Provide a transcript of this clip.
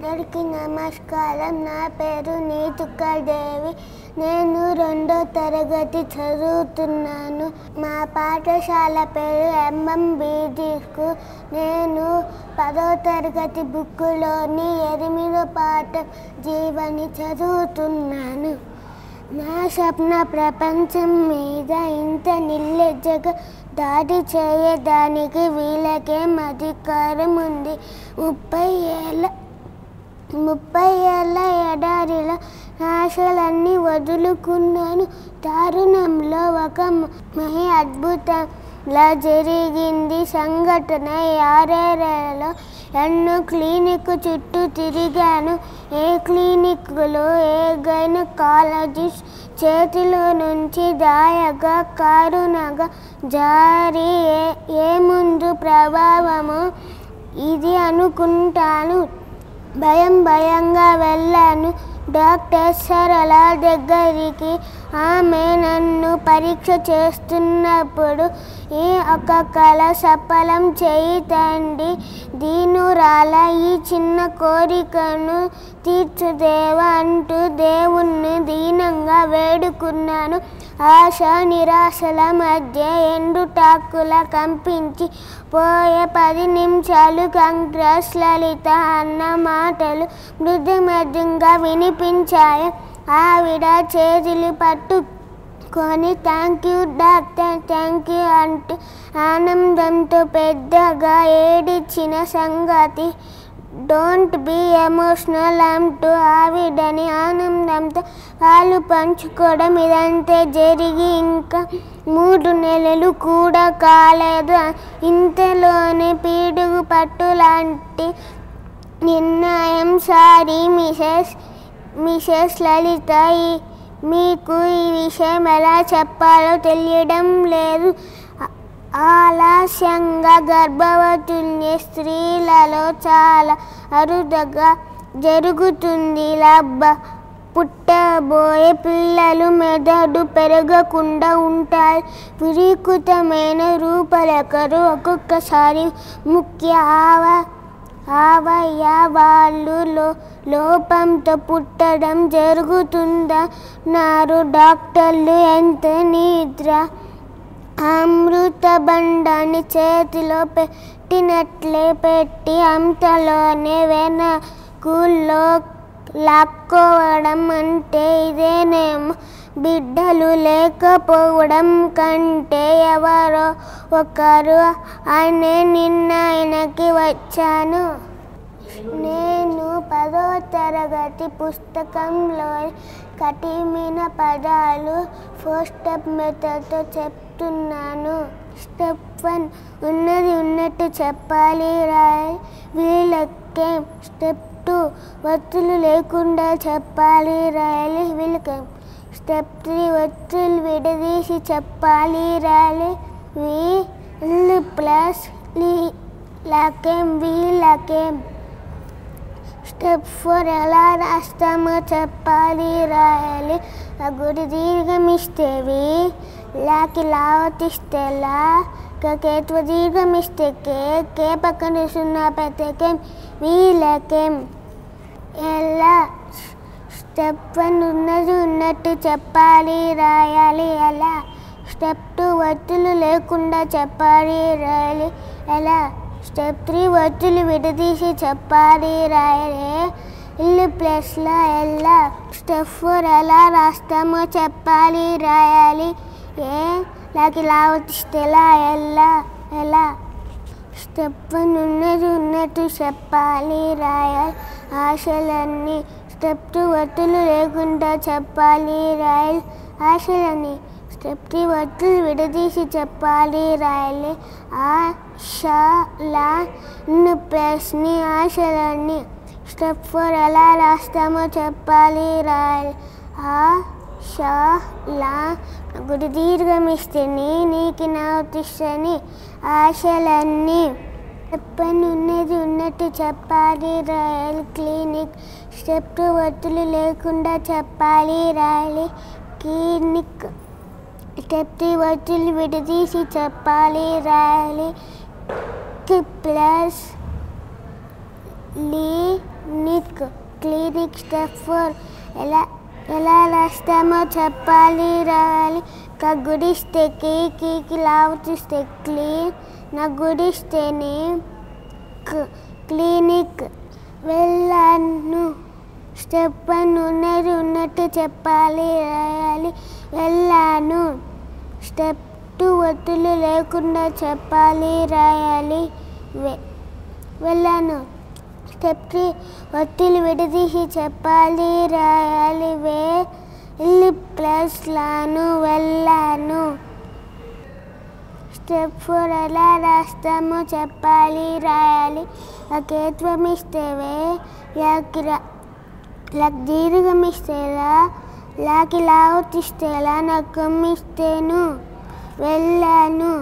అందరికీ నమస్కారం. నా పేరు నీతుకాదేవి. నేను 2వ తరగతి చదువుతున్నాను. మా పాఠశాల పేరు ఎంఎంబీజీ స్కూల్. నేను 10వ తరగతి బుక్కులోని 8వ పాఠం జీవని చదువుతున్నాను. నా స్వప్న ప్రపంచం మీద ఇంత నిర్లజ్జగా దాడి చేయడానికి వీళ్ళకేం అధికారం ఉంది? 30 ఏళ్ళ ఎడారిలో ఆశలన్నీ వదులుకున్నాను. దారుణంలో ఒక మహి అద్భుతంలా జరిగింది సంఘటన. 6 ఎన్నో క్లినిక్ చుట్టూ తిరిగాను. ఏ క్లినిక్లో ఏ గైనకాలజిస్ట్ చేతిలో నుంచి దాయగా కారుణగా జారి ఏముందు ప్రభావమో ఇది అనుకుంటాను. భయంగా వెళ్ళాను డాక్టర్ సరళ దగ్గరికి. ఆమె నన్ను పరీక్ష చేస్తున్నప్పుడు ఒక కళ సఫలం చేయి తండ్రి, దీనురాల ఈ చిన్న కోరికను తీర్చుదేవా అంటూ దేవుణ్ణి దీనంగా వేడుకున్నాను. ఆశ నిరాశల మధ్య ఎండుటాకుల కంపించి పోయే 10 నిమిషాలు కంగ్రెస్ లలిత అన్న మాటలు మృదుమధురంగా వినిపించాయి. ఆవిడ చేతులు పట్టుకొని thank you doctor, thank you అంటూ ఆనందంతో పెద్దగా ఏడిచిన సంగతి. డోంట్ బీ ఎమోషనల్ అంటూ ఆవిడని ఆనందంతో పాలు పంచుకోవడం ఇదంతే జరిగి ఇంకా 3 నెలలు కూడా కాలేదు. ఇంతలోనే పీడుగు పట్టు లాంటి నిర్ణయం. సారీ మిసెస్ లలిత, మీకు ఈ విషయం ఎలా చెప్పాలో తెలియడం లేదు. ఆలస్యంగా గర్భవతుల్ని స్త్రీలలో చాలా అరుదుగా జరుగుతుంది. పుట్టబోయే పిల్లలు మెదడు పెరగకుండా ఉంటారు. వికృతమైన రూపరేఖలు ఒక్కొక్కసారి ముఖ్య అవయవాలు లోపంతో పుట్టడం జరుగుతుందన్నారు డాక్టర్లు. ఎంత నిద్ర! అమృత బండాన్ని చేతిలో పెట్టినట్లే పెట్టి అంతలోనే వెనకుల్లో లాక్కోవడం అంటే ఇదేనేమో. బిడ్డలు లేకపోవడం కంటే ఎవరో ఒకరు అనే నిర్ణయానికి వచ్చాను. నేను 10వ తరగతి పుస్తకంలోని కఠిన పదాలు 4 స్టెప్ మెథడ్తో చెప్తున్నాను. స్టెప్ 1 ఉన్నది ఉన్నట్టు చెప్పాలి, రాయాలి, వీళ్ళకేం. స్టెప్ 2 ఒత్తులు లేకుండా చెప్పాలి, రాయాలి, వీళ్ళకేం. స్టెప్ 3 ఒత్తులు విడదీసి చెప్పాలి, రాయాలి, వీళ్ళు ప్లస్ లకేం వీళ్ళకేం. స్టెప్ 4 ఎలా రాస్తామో చెప్పాలి, రాయాలి. గుడి దీర్ఘమిస్తే లాకి లావతిస్తే లా, కేత్వ దీర్ఘమిస్తే కే పక్కన 0 పెద్దకేం వీళ్ళకేం. ఎలా? స్టెప్ 1 ఉన్నది ఉన్నట్టు చెప్పాలి, రాయాలి, ఎలా. స్టెప్ 2 ఒత్తులు లేకుండా చెప్పాలి, రాయాలి, ఎలా. స్టెప్ 3 ఒత్తులు విడదీసి చెప్పాలి, రాయాలి, ఇల్లు ప్లస్లా ఎలా. స్టెప్ 4 ఎలా రాస్తామో చెప్పాలి, రాయాలి, లాకి లావతిస్తే లా, ఎలా. స్టెప్ 1 ఉన్నది ఉన్నట్టు చెప్పాలి, రాయాలి, ఆశలన్నీ. స్టెప్ 2 ఒత్తులు లేకుండా చెప్పాలి, రాయాలి, ఆశలన్నీ. స్టెప్ 3 ఒత్తులు విడదీసి చెప్పాలి, రాయాలి, ఆశల ప్లస్ని ఆశలన్నీ. స్టెప్ 4 ఎలా రాస్తామో చెప్పాలి, రాయాలి, ఆశల గుడి దీర్ఘమిస్తే నీకి నావతిస్తని ఆశలన్నీ. స్టెప్ 1 ఉన్నది ఉన్నట్టు చెప్పాలి, రాయాలి, క్లినిక్. స్టెప్ 2 ఒత్తులు లేకుండా చెప్పాలి, రాయాలి, క్లినిక్. స్టెప్ 3 ఒత్తులు విడదీసి చెప్పాలి, రాయాలి, ప్లస్ లినిక్. క్లినిక్ స్టెప్ 4 ఎలా రాస్తామో చెప్పాలి రాయాలి గుడిస్తే కీకి లావుతిస్తే క్లీన్ నా గుడిస్తే నీ క్లినిక్ వెళ్ళాను స్టెప్ 1 ఉన్నట్టు చెప్పాలి రాయాలి వెళ్ళాను స్టెప్ 2 ఒత్తులు లేకుండా చెప్పాలి రాయాలి వెళ్ళాను స్టెప్ 3 ఒత్తులు విడదీసి చెప్పాలి రాయాలి వెళ్ళి ప్లస్ లాను వెళ్ళాను స్టెప్ 4 ఎలా రాస్తామో చెప్పాలి రాయాలి ఏకత్వం ఇస్తే దీర్ఘమిస్తే లాకి లావుతిస్తే నక్కమిస్తేను వెళ్ళాను